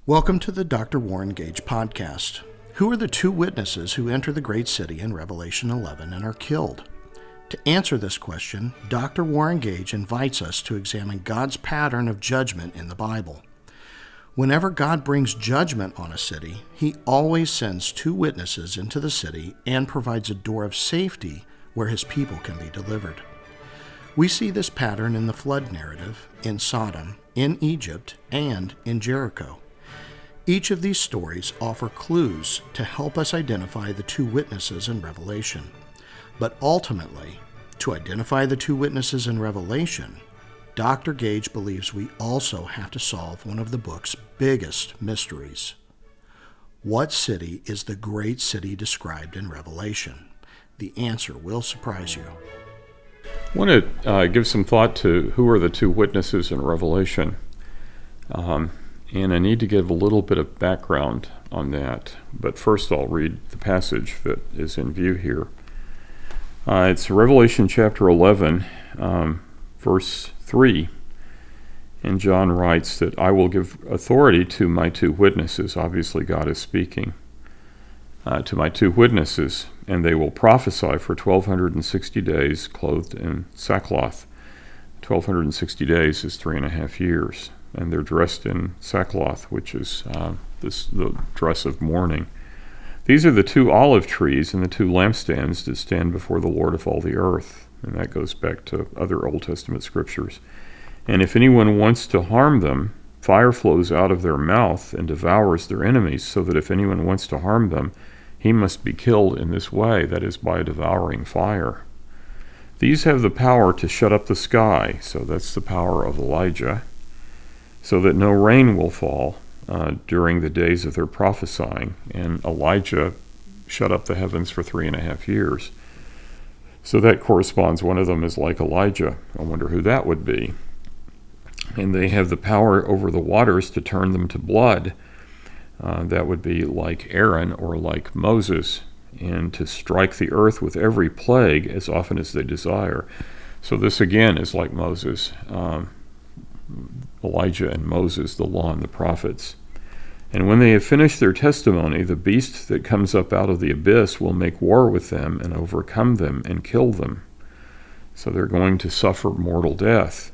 Welcome to the Dr. Warren Gage podcast. Who are the two witnesses who enter the great city in Revelation 11 and are killed? To answer this question, Dr. Warren Gage invites us to examine God's pattern of judgment in the Bible. Whenever God brings judgment on a city, he always sends two witnesses into the city and provides a door of safety where his people can be delivered. We see this pattern in the flood narrative, in Sodom, in Egypt, and in Jericho. Each of these stories offer clues to help us identify the two witnesses in Revelation. But ultimately, to identify the two witnesses in Revelation, Dr. Gage believes we also have to solve one of the book's biggest mysteries. What city is the great city described in Revelation? The answer will surprise you. I want to give some thought to who are the two witnesses in Revelation. And I need to give a little bit of background on that. But first I'll read the passage that is in view here. It's Revelation chapter 11, verse 3. And John writes that I will give authority to my two witnesses. Obviously God is speaking. To my two witnesses, and they will prophesy for 1,260 days clothed in sackcloth. 1,260 days is 3.5 years. And they're dressed in sackcloth, which is the dress of mourning. These are the two olive trees and the two lampstands that stand before the Lord of all the earth. And that goes back to other Old Testament scriptures. And if anyone wants to harm them, fire flows out of their mouth and devours their enemies, so that if anyone wants to harm them, he must be killed in this way, that is, by a devouring fire. These have the power to shut up the sky, so that's the power of Elijah, so that no rain will fall during the days of their prophesying. And Elijah shut up the heavens for 3.5 years. So that corresponds, one of them is like Elijah. I wonder who that would be. And they have the power over the waters to turn them to blood. That would be like Aaron or like Moses, and to strike the earth with every plague as often as they desire. So this again is like Moses. Elijah and Moses, the law and the prophets. And when they have finished their testimony, the beast that comes up out of the abyss will make war with them and overcome them and kill them. So they're going to suffer mortal death.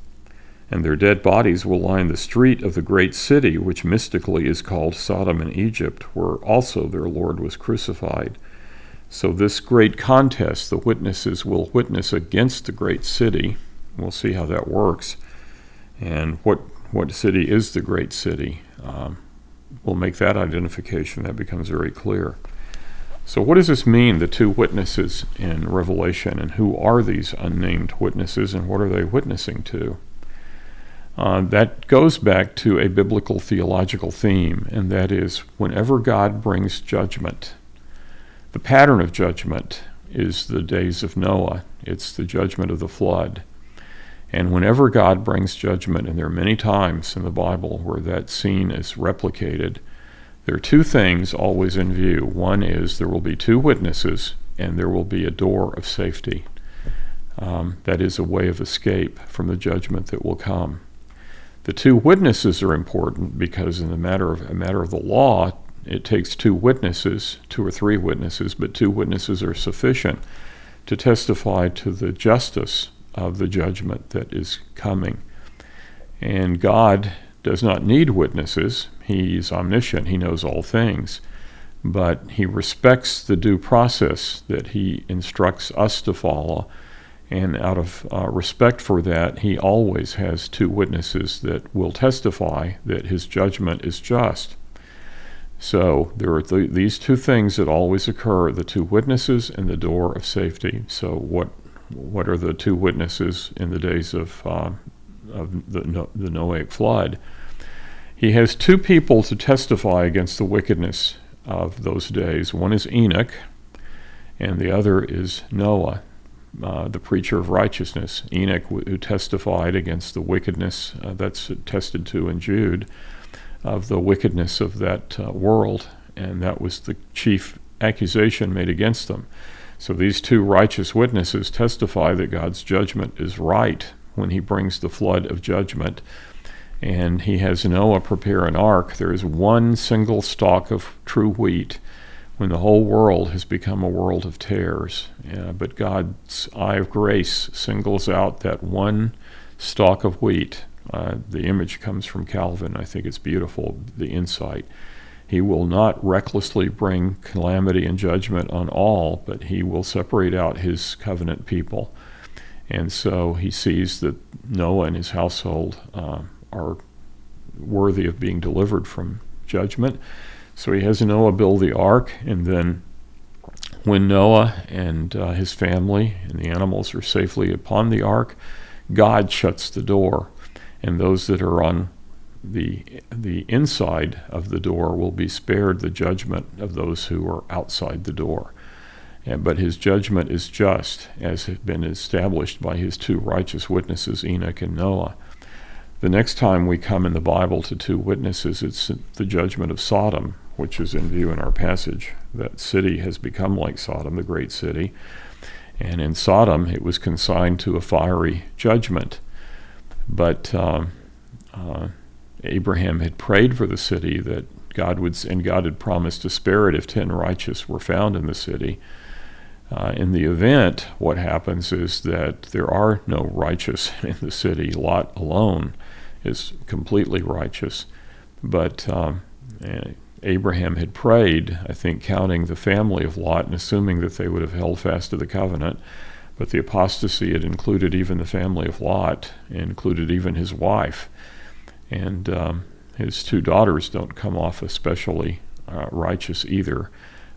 And their dead bodies will line the street of the great city, which mystically is called Sodom and Egypt, where also their Lord was crucified. So this great contest, the witnesses will witness against the great city. We'll see how that works. And what city is the great city? We'll make that identification. That becomes very clear. So what does this mean, the two witnesses in Revelation, and who are these unnamed witnesses, and what are they witnessing to? That goes back to a biblical theological theme, and that is whenever God brings judgment, the pattern of judgment is the days of Noah. It's the judgment of the flood. And whenever God brings judgment, and there are many times in the Bible where that scene is replicated, there are two things always in view. One is there will be two witnesses, and there will be a door of safety. That is a way of escape from the judgment that will come. The two witnesses are important because in a matter of the law, it takes two witnesses, 2 or 3 witnesses, but 2 witnesses are sufficient to testify to the justice of the judgment that is coming. And God does not need witnesses. He's omniscient. He knows all things. But he respects the due process that he instructs us to follow. And out of respect for that, he always has 2 witnesses that will testify that his judgment is just. So there are these 2 things that always occur, the 2 witnesses and the door of safety. So what are the 2 witnesses in the days of the Noahic flood? He has 2 people to testify against the wickedness of those days. One is Enoch, and the other is Noah, the preacher of righteousness. Enoch, who testified against the wickedness, that's attested to in Jude, of the wickedness of that world, and that was the chief accusation made against them. So these 2 righteous witnesses testify that God's judgment is right when he brings the flood of judgment. and he has Noah prepare an ark. There is one single stalk of true wheat when the whole world has become a world of tares. But God's eye of grace singles out that one stalk of wheat. The image comes from Calvin. I think it's beautiful, the insight. He will not recklessly bring calamity and judgment on all, but he will separate out his covenant people. And so he sees that Noah and his household are worthy of being delivered from judgment. So he has Noah build the ark, and then when Noah and his family and the animals are safely upon the ark, God shuts the door, and those that are on the inside of the door will be spared the judgment of those who are outside the door. But his judgment is just, as has been established by his two righteous witnesses, Enoch and Noah. The next time we come in the Bible to two witnesses, it's the judgment of Sodom, which is in view in our passage. That city has become like Sodom, the great city. And in Sodom, it was consigned to a fiery judgment. But Abraham had prayed for the city that God had promised to spare it if 10 righteous were found in the city. In the event, what happens is that there are no righteous in the city. Lot alone is completely righteous. But Abraham had prayed, I think, counting the family of Lot and assuming that they would have held fast to the covenant. But the apostasy had included even the family of Lot, included even his wife. And his two daughters don't come off especially righteous either.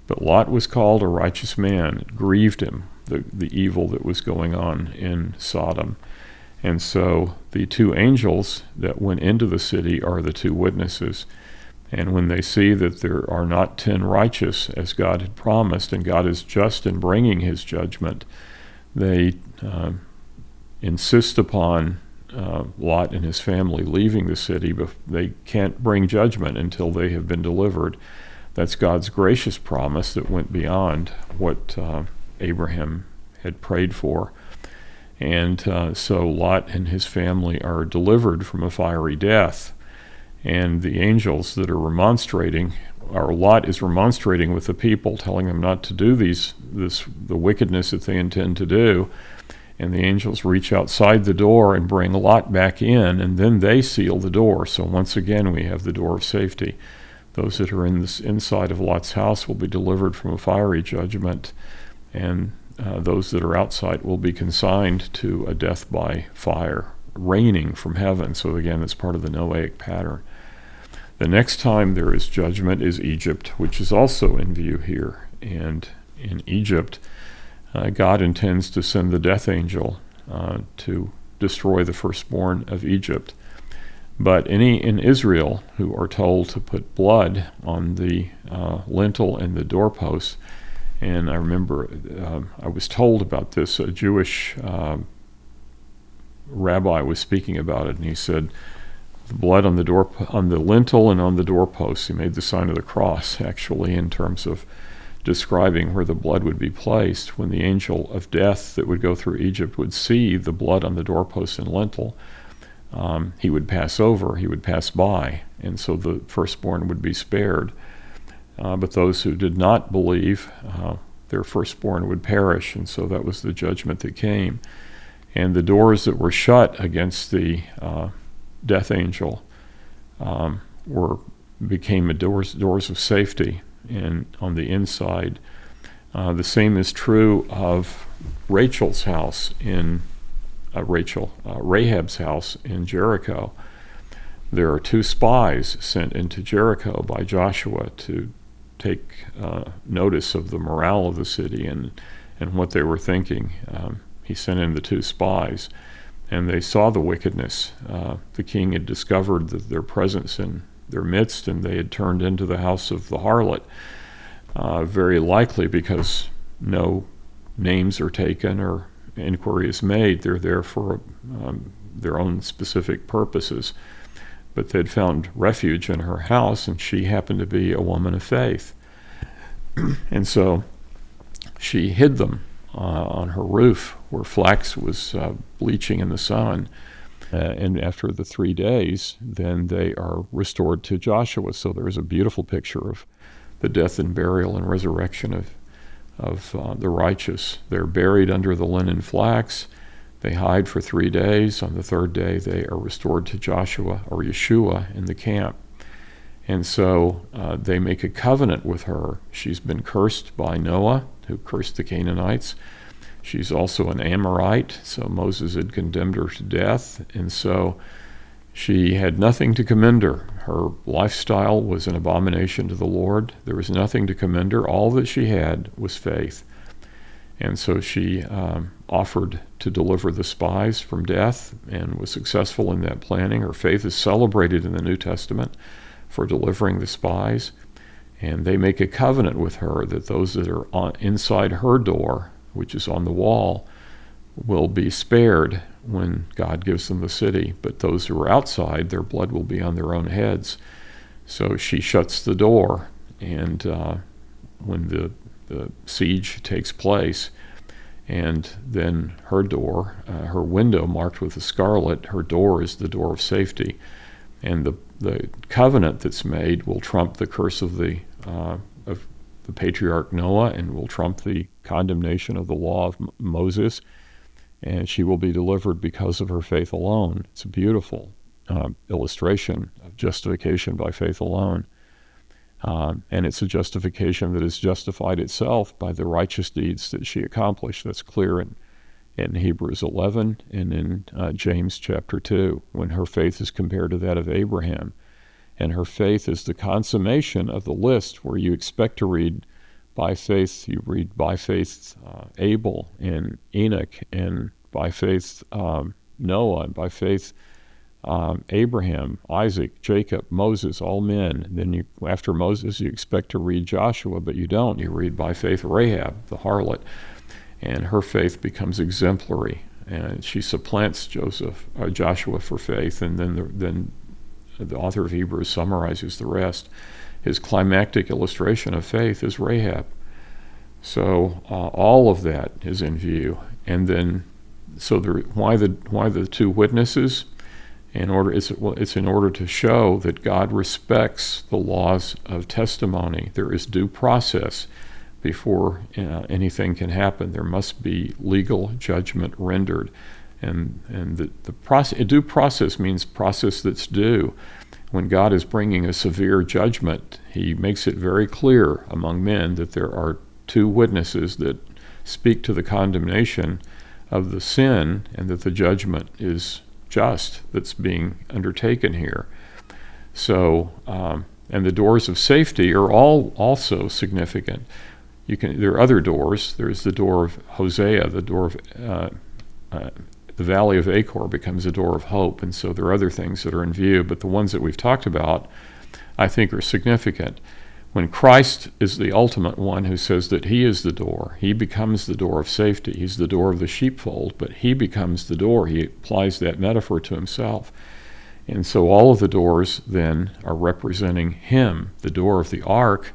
But Lot was called a righteous man. It grieved him, the evil that was going on in Sodom. And so the two angels that went into the city are the two witnesses. And when they see that there are not 10 righteous, as God had promised, and God is just in bringing his judgment, they insist upon Lot and his family leaving the city, but they can't bring judgment until they have been delivered. That's God's gracious promise that went beyond what Abraham had prayed for. And so Lot and his family are delivered from a fiery death. And the angels that are remonstrating, or Lot is remonstrating with the people, telling them not to do the wickedness that they intend to do. And the angels reach outside the door and bring Lot back in, and then they seal the door. So once again, we have the door of safety. Those that are in this inside of Lot's house will be delivered from a fiery judgment, and those that are outside will be consigned to a death by fire, raining from heaven. So again, it's part of the Noahic pattern. The next time there is judgment is Egypt, which is also in view here. And in Egypt, God intends to send the death angel to destroy the firstborn of Egypt. But any in Israel who are told to put blood on the lintel and the doorposts, and I remember I was told about this, a Jewish rabbi was speaking about it, and he said, the blood on the lintel and on the doorposts, he made the sign of the cross, actually, in terms of describing where the blood would be placed. When the angel of death that would go through Egypt would see the blood on the doorpost and lintel, he would pass over, he would pass by, and so the firstborn would be spared. But those who did not believe, their firstborn would perish, and so that was the judgment that came. And the doors that were shut against the death angel became doors of safety, and on the inside. The same is true of Rachel's house in Rahab's house in Jericho. There are 2 spies sent into Jericho by Joshua to take notice of the morale of the city and what they were thinking. He sent in the 2 spies, and they saw the wickedness. The king had discovered their presence in their midst, and they had turned into the house of the harlot, very likely because no names are taken or inquiry is made. They're there for their own specific purposes. But they'd found refuge in her house, and she happened to be a woman of faith. And so she hid them on her roof where flax was bleaching in the sun. And after the 3 days, then they are restored to Joshua. So there's a beautiful picture of the death and burial and resurrection of the righteous. They're buried under the linen flax. They hide for 3 days. On the 3rd day, they are restored to Joshua or Yeshua in the camp. And so they make a covenant with her. She's been cursed by Noah, who cursed the Canaanites. She's also an Amorite, so Moses had condemned her to death. And so she had nothing to commend her. Her lifestyle was an abomination to the Lord. There was nothing to commend her. All that she had was faith. And so she offered to deliver the spies from death and was successful in that planning. Her faith is celebrated in the New Testament for delivering the spies. And they make a covenant with her that those that are inside her door, which is on the wall, will be spared when God gives them the city. But those who are outside, their blood will be on their own heads. So she shuts the door, and when the siege takes place, and then her door, her window marked with a scarlet, her door is the door of safety. And the covenant that's made will trump the curse of the patriarch Noah, and will trump the condemnation of the law of Moses, and she will be delivered because of her faith alone. It's a beautiful illustration of justification by faith alone. And it's a justification that has justified itself by the righteous deeds that she accomplished. That's clear in Hebrews 11 and in James chapter 2, when her faith is compared to that of Abraham. And her faith is the consummation of the list where you expect to read by faith. You read by faith Abel and Enoch, and by faith Noah, and by faith Abraham, Isaac, Jacob, Moses, all men. Then after Moses, you expect to read Joshua, but you don't. You read by faith Rahab, the harlot, and her faith becomes exemplary, and she supplants Joshua for faith, and then the author of Hebrews summarizes the rest. His climactic illustration of faith is Rahab. So all of that is in view. And then, why the 2 witnesses? It's in order to show that God respects the laws of testimony. There is due process before anything can happen. There must be legal judgment rendered. And the process, due process means process that's due. When God is bringing a severe judgment, he makes it very clear among men that there are 2 witnesses that speak to the condemnation of the sin, and that the judgment is just that's being undertaken here. So, and the doors of safety are all also significant. There are other doors. There's the door of Hosea, the door of the valley of Achor becomes a door of hope, and so there are other things that are in view, but the ones that we've talked about, I think, are significant. When Christ is the ultimate one who says that he is the door, he becomes the door of safety. He's the door of the sheepfold, but he becomes the door. He applies that metaphor to himself. And so all of the doors then are representing him. The door of the ark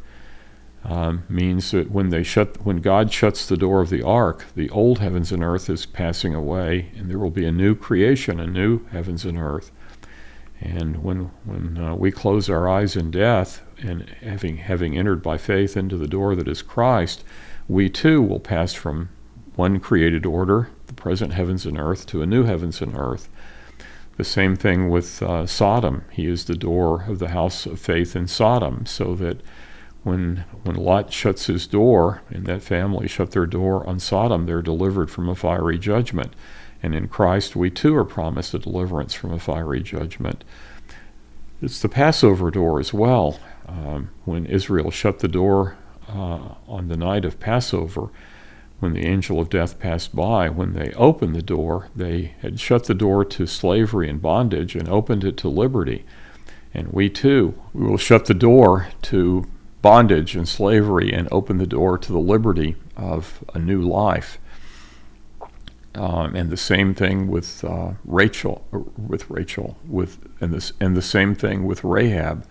means that when God shuts the door of the ark, the old heavens and earth is passing away, and there will be a new creation, a new heavens and earth. And when we close our eyes in death, and having entered by faith into the door that is Christ, we too will pass from one created order, the present heavens and earth, to a new heavens and earth. The same thing with Sodom. He is the door of the house of faith in Sodom, so that when Lot shuts his door, and that family shut their door on Sodom, they're delivered from a fiery judgment. And in Christ, we too are promised a deliverance from a fiery judgment. It's the Passover door as well. When Israel shut the door on the night of Passover, when the angel of death passed by, when they opened the door, they had shut the door to slavery and bondage and opened it to liberty. And we too, we will shut the door to bondage and slavery and open the door to the liberty of a new life. And the same thing with Rachel, and the same thing with Rahab.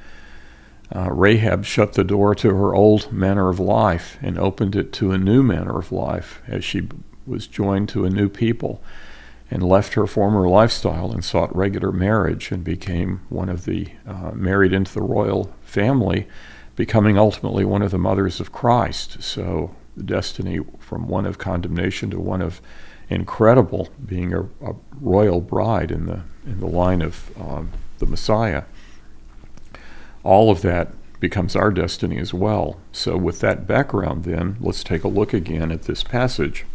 Rahab shut the door to her old manner of life and opened it to a new manner of life as she was joined to a new people. and left her former lifestyle and sought regular marriage and became one of the married into the royal family, becoming ultimately one of the mothers of Christ. So the destiny from one of condemnation to one of incredible, being a royal bride in the line of the Messiah. All of that becomes our destiny as well. So with that background then, let's take a look again at this passage.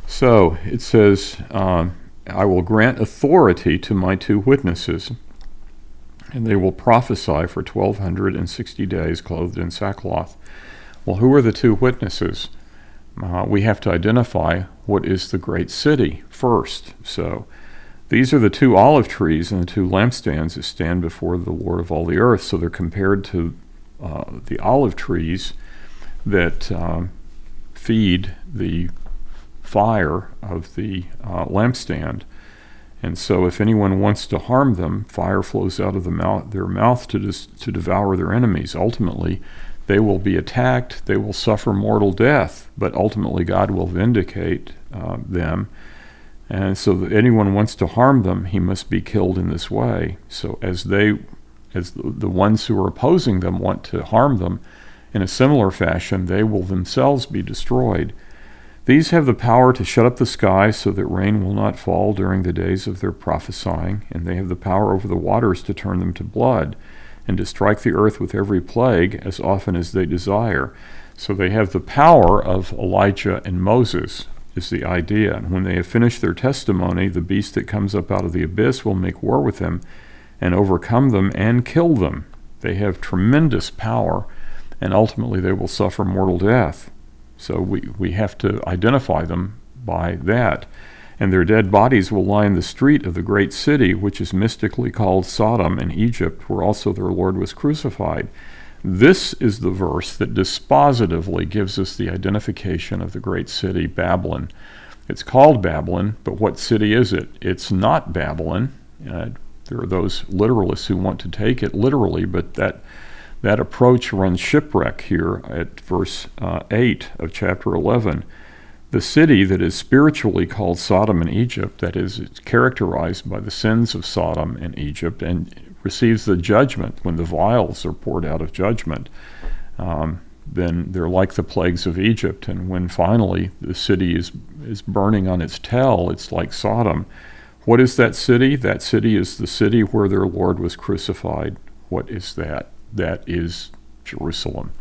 So it says, I will grant authority to my 2 witnesses, and they will prophesy for 1,260 days clothed in sackcloth. Well, who are the 2 witnesses? We have to identify what is the great city first. So these are the 2 olive trees and the 2 lampstands that stand before the Lord of all the earth. So they're compared to the olive trees that feed the fire of the lampstand. And so if anyone wants to harm them, fire flows out of their mouth to devour their enemies. Ultimately, they will be attacked, they will suffer mortal death, but ultimately God will vindicate them. And so if anyone wants to harm them, he must be killed in this way. So as the ones who are opposing them want to harm them, in a similar fashion, they will themselves be destroyed. These have the power to shut up the sky so that rain will not fall during the days of their prophesying, and they have the power over the waters to turn them to blood, and to strike the earth with every plague as often as they desire. So they have the power of Elijah and Moses, is the idea. And when they have finished their testimony, the beast that comes up out of the abyss will make war with them and overcome them and kill them. They have tremendous power, and ultimately they will suffer mortal death. So we have to identify them by that. And their dead bodies will lie in the street of the great city, which is mystically called Sodom in Egypt, where also their Lord was crucified. This is the verse that dispositively gives us the identification of the great city, Babylon. It's called Babylon, but what city is it? It's not Babylon. There are those literalists who want to take it literally, but that approach runs shipwreck here at verse 8 of chapter 11. The city that is spiritually called Sodom in Egypt, that is, it's characterized by the sins of Sodom and Egypt, and receives the judgment when the vials are poured out of judgment. Then they're like the plagues of Egypt, and when finally the city is burning on its tail, it's like Sodom. What is that city? That city is the city where their Lord was crucified. What is that? That is Jerusalem.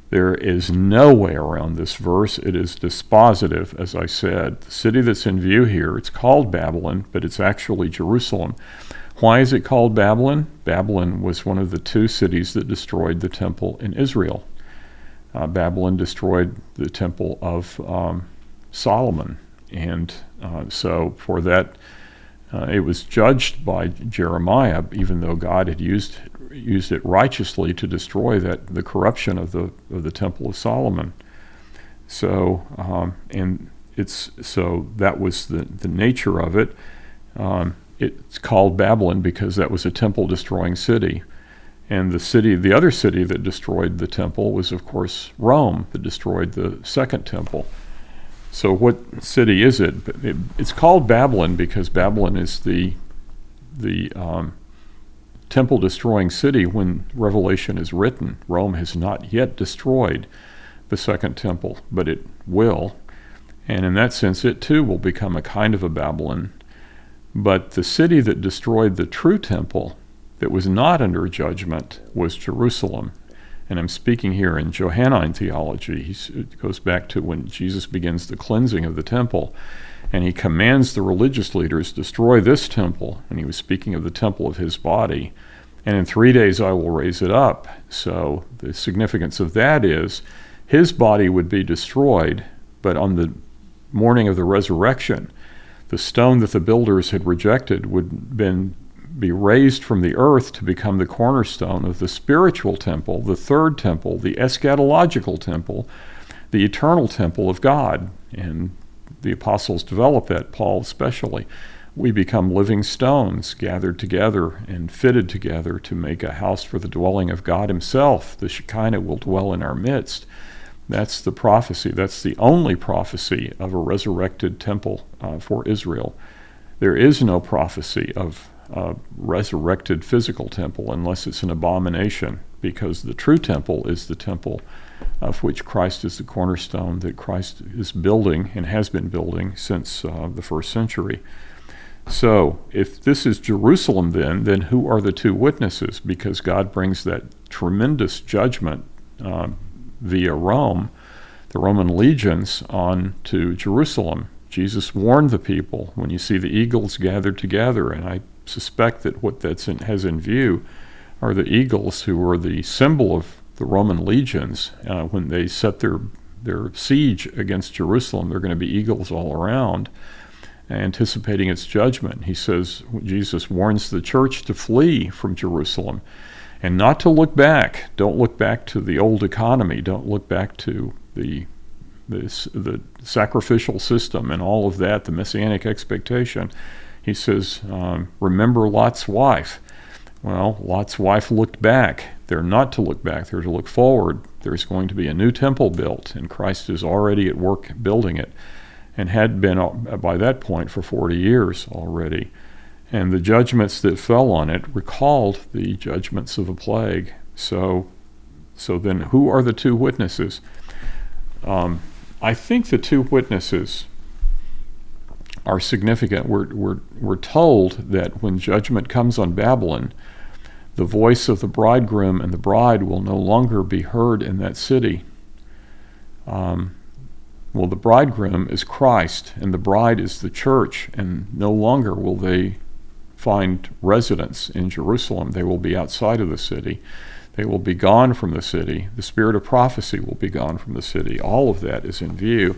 There is no way around this verse. It is dispositive, as I said. The city that's in view here, it's called Babylon, but it's actually Jerusalem. Why is it called Babylon? Babylon was one of the 2 cities that destroyed the temple in Israel. Babylon destroyed the temple of Solomon. And so for that, it was judged by Jeremiah, even though God had used it righteously to destroy the corruption of the temple of Solomon. So so that was the nature of it. It's called Babylon because that was a temple destroying city. And the other city that destroyed the temple was, of course, Rome, that destroyed the second temple. So what city is it? It's called Babylon because Babylon is the temple-destroying city when Revelation is written. Rome has not yet destroyed the second temple, but it will. And in that sense, it too will become a kind of a Babylon. But the city that destroyed the true temple, that was not under judgment, was Jerusalem. And I'm speaking here in Johannine theology. It goes back to when Jesus begins the cleansing of the temple, and he commands the religious leaders, destroy this temple, and he was speaking of the temple of his body, and in 3 days I will raise it up. So the significance of that is his body would be destroyed, but on the morning of the resurrection, the stone that the builders had rejected would be raised from the earth to become the cornerstone of the spiritual temple, the third temple, the eschatological temple, the eternal temple of God. And the apostles developed that, Paul especially. We become living stones gathered together and fitted together to make a house for the dwelling of God himself. The Shekinah will dwell in our midst. That's the prophecy. That's the only prophecy of a resurrected temple for Israel. There is no prophecy of a resurrected physical temple unless it's an abomination, because the true temple is the temple of which Christ is the cornerstone, that Christ is building and has been building since the first century. So if this is Jerusalem then who are the two witnesses? Because God brings that tremendous judgment via Rome, the Roman legions, on to Jerusalem. Jesus warned the people, when you see the eagles gathered together, and I suspect that what has in view are the eagles, who were the symbol of the Roman legions. When they set their siege against Jerusalem, they're going to be eagles all around, anticipating its judgment. He says, Jesus warns the church to flee from Jerusalem and not to look back. Don't look back to the old economy. Don't look back to the sacrificial system and all of that, the messianic expectation. He says, remember Lot's wife. Well, Lot's wife looked back. They're not to look back. They're to look forward. There's going to be a new temple built, and Christ is already at work building it, and had been by that point for 40 years already. And the judgments that fell on it recalled the judgments of a plague. So then who are the two witnesses? I think the two witnesses are significant. We're told that when judgment comes on Babylon, the voice of the bridegroom and the bride will no longer be heard in that city. The bridegroom is Christ, and the bride is the church, and no longer will they find residence in Jerusalem. They will be outside of the city. They will be gone from the city. The spirit of prophecy will be gone from the city. All of that is in view.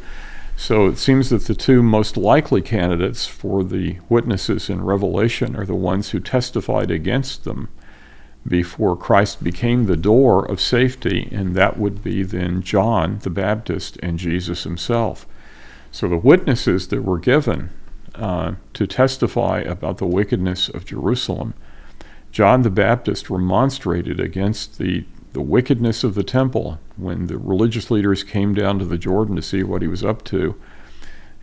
So it seems that the two most likely candidates for the witnesses in Revelation are the ones who testified against them before Christ became the door of safety, and that would be then John the Baptist and Jesus himself. So the witnesses that were given to testify about the wickedness of Jerusalem, John the Baptist remonstrated against the wickedness of the temple when the religious leaders came down to the Jordan to see what he was up to.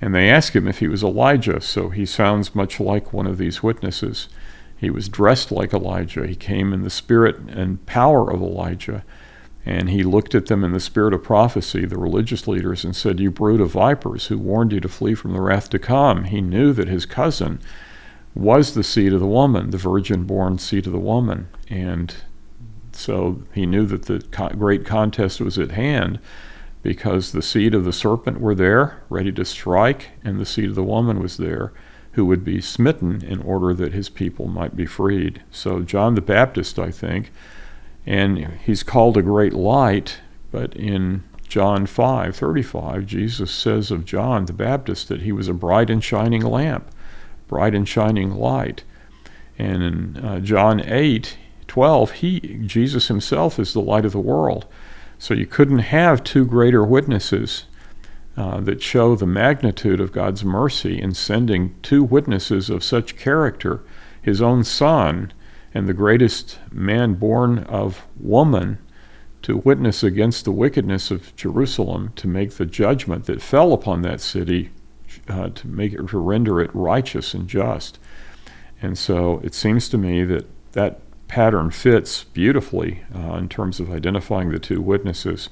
And they asked him if he was Elijah, so he sounds much like one of these witnesses. He was dressed like Elijah. He came in the spirit and power of Elijah. And he looked at them in the spirit of prophecy, the religious leaders, and said, "You brood of vipers, who warned you to flee from the wrath to come?" He knew that his cousin was the seed of the woman, the virgin-born seed of the woman. And so he knew that the great contest was at hand, because the seed of the serpent were there, ready to strike, and the seed of the woman was there, who would be smitten in order that his people might be freed. So John the Baptist, I think, and he's called a great light, but in John 5:35, Jesus says of John the Baptist that he was a bright and shining lamp, bright and shining light. And in John 8:12, Jesus himself is the light of the world. So you couldn't have two greater witnesses that show the magnitude of God's mercy in sending two witnesses of such character, his own son, and the greatest man born of woman, to witness against the wickedness of Jerusalem, to make the judgment that fell upon that city, to render it righteous and just. And so it seems to me that pattern fits beautifully in terms of identifying the two witnesses.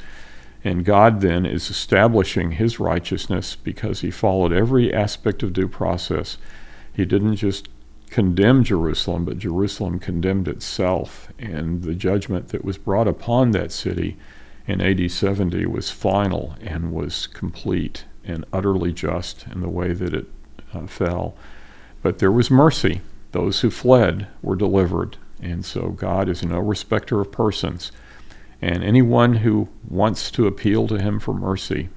And God then is establishing his righteousness because he followed every aspect of due process. He didn't just condemn Jerusalem, but Jerusalem condemned itself. And the judgment that was brought upon that city in AD 70 was final and was complete and utterly just in the way that it fell. But there was mercy. Those who fled were delivered. And so God is no respecter of persons. And anyone who wants to appeal to him for mercy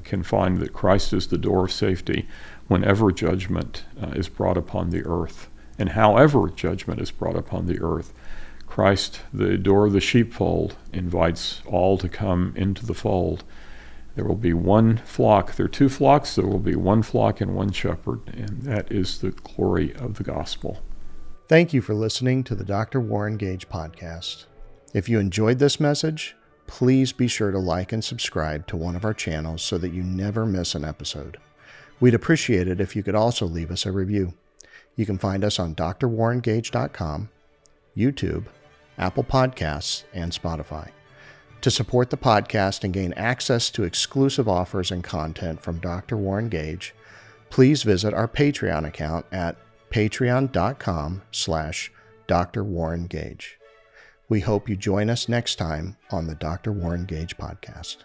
can find that Christ is the door of safety whenever judgment is brought upon the earth. And however judgment is brought upon the earth, Christ, the door of the sheepfold, invites all to come into the fold. There will be one flock. There are two flocks. There will be one flock and one shepherd. And that is the glory of the gospel. Thank you for listening to the Dr. Warren Gage podcast. If you enjoyed this message, please be sure to like and subscribe to one of our channels so that you never miss an episode. We'd appreciate it if you could also leave us a review. You can find us on drwarrengage.com, YouTube, Apple Podcasts, and Spotify. To support the podcast and gain access to exclusive offers and content from Dr. Warren Gage, please visit our Patreon account at patreon.com/Dr. Warren Gage. We hope you join us next time on the Dr. Warren Gage podcast.